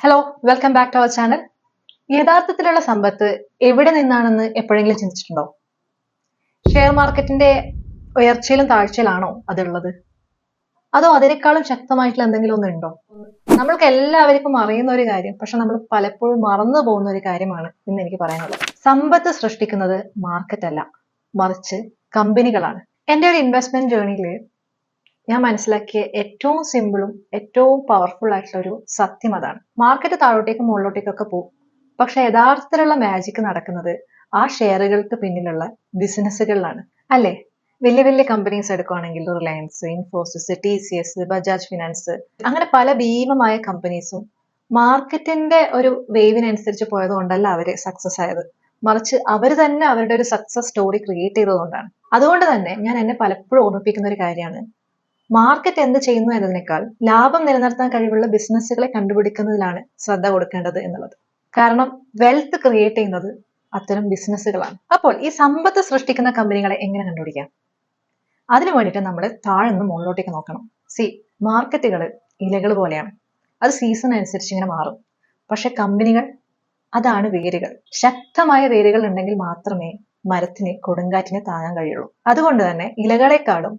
Hello, welcome back to our channel. യഥാർത്ഥത്തിലുള്ള സമ്പത്ത് എവിടെ നിന്നാണെന്ന് എപ്പോഴെങ്കിലും ചിന്തിച്ചിട്ടുണ്ടോ? ഷെയർ മാർക്കറ്റിന്റെ ഉയർച്ചയിലും താഴ്ചയിലാണോ അതുള്ളത്? അതോ അതിനേക്കാളും ശക്തമായിട്ടുള്ള എന്തെങ്കിലും ഒന്നുണ്ടോ? നമ്മൾക്ക് എല്ലാവർക്കും അറിയുന്ന ഒരു കാര്യം, പക്ഷെ നമ്മൾ പലപ്പോഴും മറന്നു പോകുന്ന ഒരു കാര്യമാണ് ഇന്ന് എനിക്ക് പറയാനുള്ളത്. സമ്പത്ത് സൃഷ്ടിക്കുന്നത് മാർക്കറ്റ് അല്ല, മറിച്ച് കമ്പനികളാണ്. എൻ്റെ ഒരു ഇൻവെസ്റ്റ്മെന്റ് ജേർണിയിൽ ഞാൻ മനസ്സിലാക്കിയ ഏറ്റവും സിമ്പിളും ഏറ്റവും പവർഫുൾ ആയിട്ടുള്ള ഒരു സത്യം അതാണ്. മാർക്കറ്റ് താഴോട്ടേക്കും മുകളിലോട്ടേക്കൊക്കെ പോകും, പക്ഷെ യഥാർത്ഥത്തിലുള്ള മാജിക് നടക്കുന്നത് ആ ഷെയറുകൾക്ക് പിന്നിലുള്ള ബിസിനസ്സുകളിലാണ്, അല്ലേ? വലിയ വലിയ കമ്പനീസ് എടുക്കുകയാണെങ്കിൽ Reliance, Infosys, TCS, Bajaj finance, അങ്ങനെ പല ഭീമമായ കമ്പനീസും മാർക്കറ്റിന്റെ ഒരു വേവിനനുസരിച്ച് പോയത് കൊണ്ടല്ല അവര് സക്സസ് ആയത്, മറിച്ച് അവർ തന്നെ അവരുടെ ഒരു സക്സസ് സ്റ്റോറി ക്രിയേറ്റ് ചെയ്തതുകൊണ്ടാണ്. അതുകൊണ്ട് തന്നെ ഞാൻ എന്നെ പലപ്പോഴും ഓർമ്മിപ്പിക്കുന്ന ഒരു കാര്യമാണ്, മാർക്കറ്റ് എന്ത് ചെയ്യുന്നു എന്നതിനേക്കാൾ ലാഭം നിലനിർത്താൻ കഴിവുള്ള ബിസിനസ്സുകളെ കണ്ടുപിടിക്കുന്നതിലാണ് ശ്രദ്ധ കൊടുക്കേണ്ടത് എന്നുള്ളത്. കാരണം വെൽത്ത് ക്രിയേറ്റ് ചെയ്യുന്നത് അത്തരം ബിസിനസ്സുകളാണ്. അപ്പോൾ ഈ സമ്പത്ത് സൃഷ്ടിക്കുന്ന കമ്പനികളെ എങ്ങനെ കണ്ടുപിടിക്കാം? അതിനു വേണ്ടിയിട്ട് നമ്മൾ താഴ്ന്ന് മുകളിലോട്ടേക്ക് നോക്കണം. മാർക്കറ്റുകൾ ഇലകൾ പോലെയാണ്, അത് സീസൺ അനുസരിച്ച് ഇങ്ങനെ മാറും. പക്ഷെ കമ്പനികൾ, അതാണ് വേരുകൾ. ശക്തമായ വേരുകൾ ഉണ്ടെങ്കിൽ മാത്രമേ മരത്തിന് കൊടുങ്കാറ്റിനെ താങ്ങാൻ കഴിയുള്ളൂ. അതുകൊണ്ട് തന്നെ ഇലകളെക്കാളും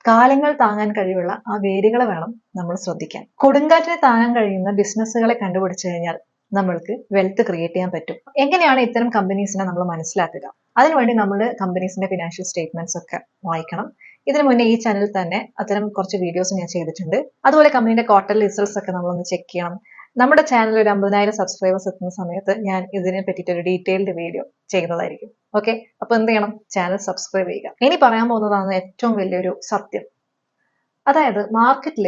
കാലങ്ങൾ താങ്ങാൻ കഴിവുള്ള ആ വേരുകളെ വേണം നമ്മൾ ശ്രദ്ധിക്കാൻ. കൊടുങ്കാറ്റിനെ താങ്ങാൻ കഴിയുന്ന ബിസിനസ്സുകളെ കണ്ടുപിടിച്ചു കഴിഞ്ഞാൽ നമ്മൾക്ക് വെൽത്ത് ക്രിയേറ്റ് ചെയ്യാൻ പറ്റും. എങ്ങനെയാണ് ഇത്തരം കമ്പനീസിനെ നമ്മൾ മനസ്സിലാക്കുക? അതിനുവേണ്ടി നമ്മൾ കമ്പനീസിന്റെ ഫിനാൻഷ്യൽ സ്റ്റേറ്റ്മെന്റ്സ് ഒക്കെ വായിക്കണം. ഇതിനു മുന്നേ ഈ ചാനലിൽ തന്നെ അത്തരം കുറച്ച് വീഡിയോസ് ഞാൻ ചെയ്തിട്ടുണ്ട്. അതുപോലെ കമ്പനിയുടെ ക്വാർട്ടർലി റിസൾട്ട്സ് ഒക്കെ നമ്മളൊന്ന് ചെക്ക് ചെയ്യണം. നമ്മുടെ ചാനൽ ഒരു 50,000 സബ്സ്ക്രൈബേഴ്സ് എത്തുന്ന സമയത്ത് ഞാൻ ഇതിനെ പറ്റിയിട്ട് ഒരു ഡീറ്റെയിൽഡ് വീഡിയോ ചെയ്യുന്നതായിരിക്കും. ഓക്കെ, അപ്പൊ എന്ത് ചെയ്യണം? ചാനൽ സബ്സ്ക്രൈബ് ചെയ്യുക. ഇനി പറയാൻ പോകുന്നതാണ് ഏറ്റവും വലിയൊരു സത്യം. അതായത് മാർക്കറ്റിൽ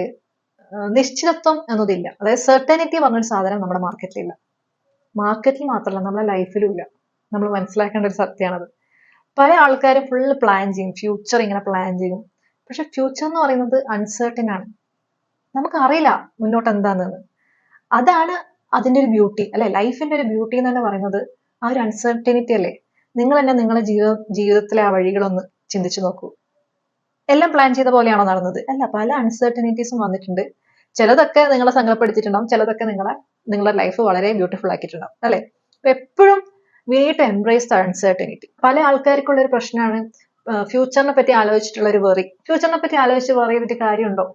നിശ്ചിതത്വം എന്നതില്ല. അതായത് സെർട്ടനിറ്റി പറഞ്ഞൊരു സാധനം നമ്മുടെ മാർക്കറ്റിലില്ല. മാർക്കറ്റിൽ മാത്രമല്ല, നമ്മുടെ ലൈഫിലും ഇല്ല. നമ്മൾ മനസ്സിലാക്കേണ്ട ഒരു സത്യമാണത്. പല ആൾക്കാരും ഫുള്ള് പ്ലാൻ ചെയ്യും, ഫ്യൂച്ചർ ഇങ്ങനെ പ്ലാൻ ചെയ്യും. പക്ഷെ ഫ്യൂച്ചർ എന്ന് പറയുന്നത് അൺസർട്ടൻ ആണ്. നമുക്കറിയില്ല മുന്നോട്ട് എന്താണെന്ന്. അതാണ് അതിന്റെ ഒരു ബ്യൂട്ടി, അല്ലെ? ലൈഫിന്റെ ഒരു ബ്യൂട്ടി എന്ന് തന്നെ പറയുന്നത് ആ ഒരു അൺസർട്ടനിറ്റി അല്ലേ? നിങ്ങൾ തന്നെ നിങ്ങളുടെ ജീവിതത്തിലെ ആ വഴികളൊന്ന് ചിന്തിച്ചു നോക്കൂ. എല്ലാം പ്ലാൻ ചെയ്ത പോലെയാണോ നടന്നത്? അല്ല, പല അൺസർട്ടനിറ്റീസും വന്നിട്ടുണ്ട്. ചിലതൊക്കെ നിങ്ങളെ സങ്കടപ്പെടുത്തിയിട്ടുണ്ടാവും, ചിലതൊക്കെ നിങ്ങളുടെ ലൈഫ് വളരെ ബ്യൂട്ടിഫുൾ ആക്കിയിട്ടുണ്ടാവും, അല്ലെ? അപ്പൊ എപ്പോഴും we need to embrace the uncertainty. പല ആൾക്കാർക്കുള്ള ഒരു പ്രശ്നമാണ് ഫ്യൂച്ചറിനെ പറ്റി ആലോചിച്ചിട്ടുള്ള ഒരു വെറി. ഫ്യൂച്ചറിനെ പറ്റി ആലോചിച്ച് വെറി ചെയ്തിട്ട് കാര്യമുണ്ടോ?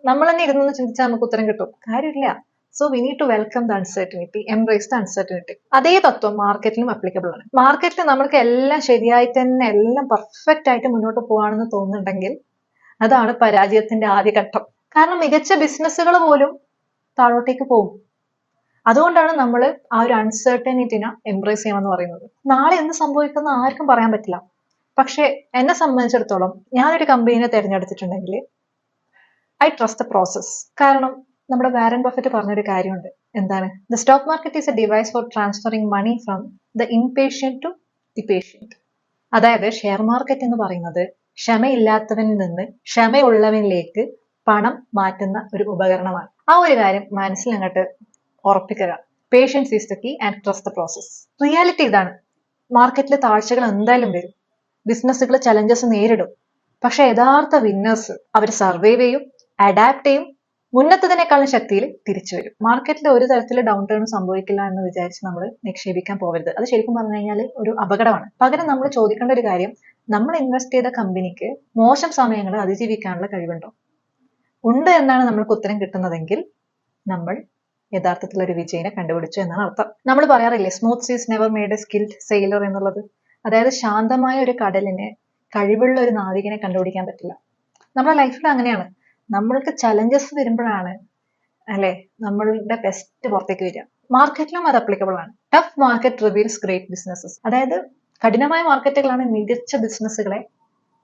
നമ്മൾ തന്നെ ഇരുന്ന് ചിന്തിച്ചാൽ നമുക്ക് ഉത്തരം കിട്ടും, കാര്യമില്ല. So we need to welcome the uncertainty, embrace the uncertainty. അതേ തത്വം മാർക്കറ്റിലും അപ്ലിക്കബിൾ ആണ്. മാർക്കറ്റിൽ നമ്മൾക്ക് എല്ലാം ശരിയായിട്ട് തന്നെ, എല്ലാം പെർഫെക്റ്റ് ആയിട്ട് മുന്നോട്ട് പോവാണെന്ന് തോന്നുന്നുണ്ടെങ്കിൽ അതാണ് പരാജയത്തിന്റെ ആദ്യ ഘട്ടം. കാരണം മികച്ച ബിസിനസ്സുകൾ പോലും താഴോട്ടേക്ക് പോകും. അതുകൊണ്ടാണ് നമ്മൾ ആ ഒരു അൺസർട്ടനിറ്റിനെ എംബ്രേസ് ചെയ്യണമെന്ന് പറയുന്നത്. നാളെ എന്ത് സംഭവിക്കുന്ന ആർക്കും പറയാൻ പറ്റില്ല. പക്ഷെ എന്നെ സംബന്ധിച്ചിടത്തോളം ഞാനൊരു കമ്പനിയെ തിരഞ്ഞെടുത്തിട്ടുണ്ടെങ്കിൽ ഐ ട്രസ്റ്റ് ദ പ്രോസസ്. കാരണം നമ്മുടെ വാരൻ ബഫറ്റ് പറഞ്ഞൊരു കാര്യമുണ്ട്. എന്താണ്? The stock market is a device for transferring money from the impatient to the patient. അതായത് ഷെയർ മാർക്കറ്റ് എന്ന് പറയുന്നത് ക്ഷമയില്ലാത്തവനിൽ നിന്ന് ക്ഷമയുള്ളവനിലേക്ക് പണം മാറ്റുന്ന ഒരു ഉപകരണമാണ്. ആ ഒരു കാര്യം മനസ്സിൽ അങ്ങോട്ട് ഉറപ്പിക്കുക. Patience is the key and trust the process. Reality ഇതാണ്. മാർക്കറ്റിലെ താഴ്ചകൾ എന്തായാലും വരും, ബിസിനസ്സുകൾ ചലഞ്ചസ് നേരിടും. പക്ഷെ യഥാർത്ഥ വിന്നേഴ്സ് അവർ സർവൈവ് ചെയ്യും, അഡാപ്റ്റ് ചെയ്യും, മുന്നത്തതിനേക്കാളും ശക്തിയിൽ തിരിച്ചു വരും. മാർക്കറ്റിൽ ഒരു തരത്തിൽ ഡൗൺ ടേൺ സംഭവിക്കില്ല എന്ന് വിചാരിച്ച് നമ്മൾ നിക്ഷേപിക്കാൻ പോകരുത്. അത് ശരിക്കും പറഞ്ഞു കഴിഞ്ഞാൽ ഒരു അപകടമാണ്. പകരം നമ്മൾ ചോദിക്കേണ്ട ഒരു കാര്യം, നമ്മൾ ഇൻവെസ്റ്റ് ചെയ്ത കമ്പനിക്ക് മോശം സമയങ്ങൾ അതിജീവിക്കാനുള്ള കഴിവുണ്ടോ? ഉണ്ട് എന്നാണ് നമ്മൾക്ക് ഉത്തരം കിട്ടുന്നതെങ്കിൽ നമ്മൾ യഥാർത്ഥത്തിൽ ഒരു വിജയനെ കണ്ടുപിടിച്ചു എന്നാണ് അർത്ഥം. നമ്മൾ പറയാറില്ലേ, സ്മൂത്ത് സീസ് never made A skilled sailor എന്നുള്ളത്. അതായത് ശാന്തമായ ഒരു കടലിനെ കഴിവുള്ള ഒരു നാവികനെ കണ്ടുപിടിക്കാൻ പറ്റില്ല. നമ്മുടെ ലൈഫിൽ അങ്ങനെയാണ്. നമ്മൾക്ക് ചലഞ്ചസ് വരുമ്പോഴാണ്, അല്ലെ, നമ്മളുടെ ബെസ്റ്റ് പുറത്തേക്ക് വരിക. മാർക്കറ്റിലും അത് അപ്ലിക്കബിൾ ആണ്. Tough market reveals great businesses. അതായത് കഠിനമായ മാർക്കറ്റുകളാണ് മികച്ച ബിസിനസ്സുകളെ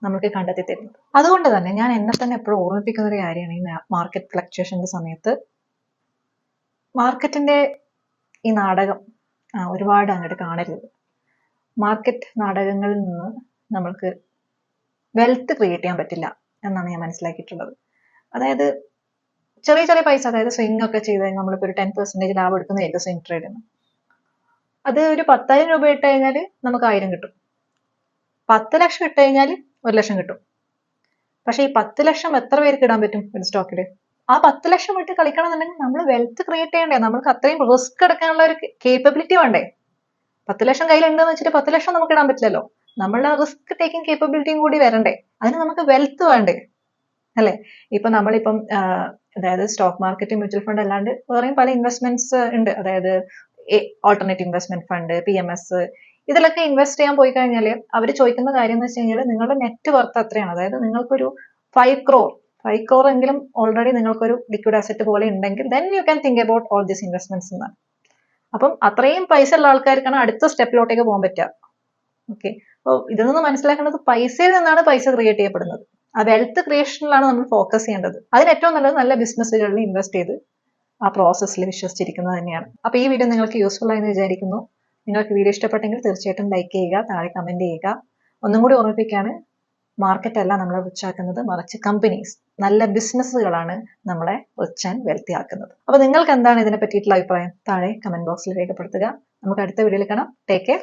നമുക്ക് കണ്ടെത്തി തരുന്നത്. അതുകൊണ്ട് തന്നെ ഞാൻ എന്നെ തന്നെ എപ്പോഴും ഓർമ്മിപ്പിക്കുന്ന ഒരു കാര്യമാണ്, ഈ മാർക്കറ്റ് ഫ്ലക്ച്വേഷന്റെ സമയത്ത് മാർക്കറ്റിന്റെ ഈ നാടകം ഒരുപാട് അങ്ങോട്ട് കാണരുത്. മാർക്കറ്റ് നാടകങ്ങളിൽ നിന്ന് നമ്മൾക്ക് വെൽത്ത് ക്രിയേറ്റ് ചെയ്യാൻ പറ്റില്ല എന്നാണ് ഞാൻ മനസ്സിലാക്കിയിട്ടുള്ളത്. അതായത് ചെറിയ ചെറിയ പൈസ, അതായത് സ്വിംഗ് ഒക്കെ ചെയ്ത് കഴിഞ്ഞാൽ നമ്മളിപ്പോൾ ഒരു 10% ലാഭം എടുക്കുന്നതായിരിക്കും സ്വിംഗ് ട്രേഡിന്. അത് ഒരു 10,000 രൂപ ഇട്ട് കഴിഞ്ഞാൽ നമുക്ക് 1000 കിട്ടും. 10 ലക്ഷം ഇട്ട് കഴിഞ്ഞാൽ 1 ലക്ഷം കിട്ടും. പക്ഷെ ഈ 10 ലക്ഷം എത്ര പേർക്ക് ഇടാൻ പറ്റും ഒരു സ്റ്റോക്കിൽ? ആ 10 ലക്ഷം ഇട്ട് കളിക്കണമെന്നുണ്ടെങ്കിൽ നമ്മൾ വെൽത്ത് ക്രിയേറ്റ് ചെയ്യണ്ടേ? നമ്മൾക്ക് അത്രയും റിസ്ക് എടുക്കാനുള്ള ഒരു കേപ്പബിലിറ്റി വേണ്ടേ? 10 ലക്ഷം കയ്യിലുണ്ടെന്ന് വെച്ചിട്ട് 10 ലക്ഷം നമുക്ക് ഇടാൻ പറ്റില്ലല്ലോ. നമ്മളുടെ റിസ്ക് ടേക്കിംഗ് കേപ്പബിലിറ്റിയും കൂടി വരണ്ടേ? അതിന് നമുക്ക് വെൽത്ത് വേണ്ടേ? അല്ലെ? ഇപ്പൊ നമ്മളിപ്പം അതായത് സ്റ്റോക്ക് മാർക്കറ്റ്, മ്യൂച്വൽ ഫണ്ട് അല്ലാണ്ട് വേറെയും പല ഇൻവെസ്റ്റ്മെന്റ്സ് ഉണ്ട്. അതായത് ഓൾട്ടർനേറ്റ് ഇൻവെസ്റ്റ്മെന്റ് ഫണ്ട്, PMS, ഇതിലൊക്കെ ഇൻവെസ്റ്റ് ചെയ്യാൻ പോയി കഴിഞ്ഞാൽ അവർ ചോദിക്കുന്ന കാര്യം എന്ന് വെച്ച് കഴിഞ്ഞാൽ നിങ്ങളുടെ നെറ്റ് വർത്ത് എത്രയാണ്. അതായത് നിങ്ങൾക്കൊരു 5 crore എങ്കിലും ഓൾറെഡി നിങ്ങൾക്കൊരു ലിക്വിഡ് അസറ്റ് പോലെ ഉണ്ടെങ്കിൽ then you can think about all these investments എന്നാണ്. അപ്പം അത്രയും പൈസ ഉള്ള ആൾക്കാർക്കാണ് അടുത്ത സ്റ്റെപ്പിലോട്ടേക്ക് പോകാൻ പറ്റുക. ഓക്കെ, അപ്പോൾ ഇതിൽ നിന്ന് മനസ്സിലാക്കേണ്ടത് പൈസയിൽ നിന്നാണ് പൈസ ക്രിയേറ്റ് ചെയ്യപ്പെടുന്നത്. ആ വെൽത്ത് ക്രിയേഷനിലാണ് നമ്മൾ ഫോക്കസ് ചെയ്യേണ്ടത്. അതിന് ഏറ്റവും നല്ലത് നല്ല ബിസിനസ്സുകളിൽ ഇൻവെസ്റ്റ് ചെയ്ത് ആ പ്രോസസ്സിൽ വിശ്വസിച്ചിരിക്കുന്നത് തന്നെയാണ്. അപ്പോൾ ഈ വീഡിയോ നിങ്ങൾക്ക് യൂസ്ഫുൾ ആയെന്ന് വിചാരിക്കുന്നു. നിങ്ങൾക്ക് വീഡിയോ ഇഷ്ടപ്പെട്ടെങ്കിൽ തീർച്ചയായിട്ടും ലൈക്ക് ചെയ്യുക, താഴെ കമന്റ് ചെയ്യുക. ഒന്നും കൂടി ഓർമ്മിപ്പിക്കുകയാണ്, മാർക്കറ്റ് അല്ല നമ്മളെ റിച്ച് ആക്കുന്നത്, മറിച്ച് കമ്പനീസ്, നല്ല ബിസിനസ്സുകളാണ് നമ്മളെ റിച്ച് ആൻഡ് വെൽത്തി ആക്കുന്നത്. അപ്പോൾ നിങ്ങൾക്ക് എന്താണ് ഇതിനെ പറ്റിയിട്ടുള്ള അഭിപ്രായം? താഴെ കമന്റ് ബോക്സിൽ രേഖപ്പെടുത്തുക. നമുക്ക് അടുത്ത വീഡിയോയിൽ കാണാം. Take care.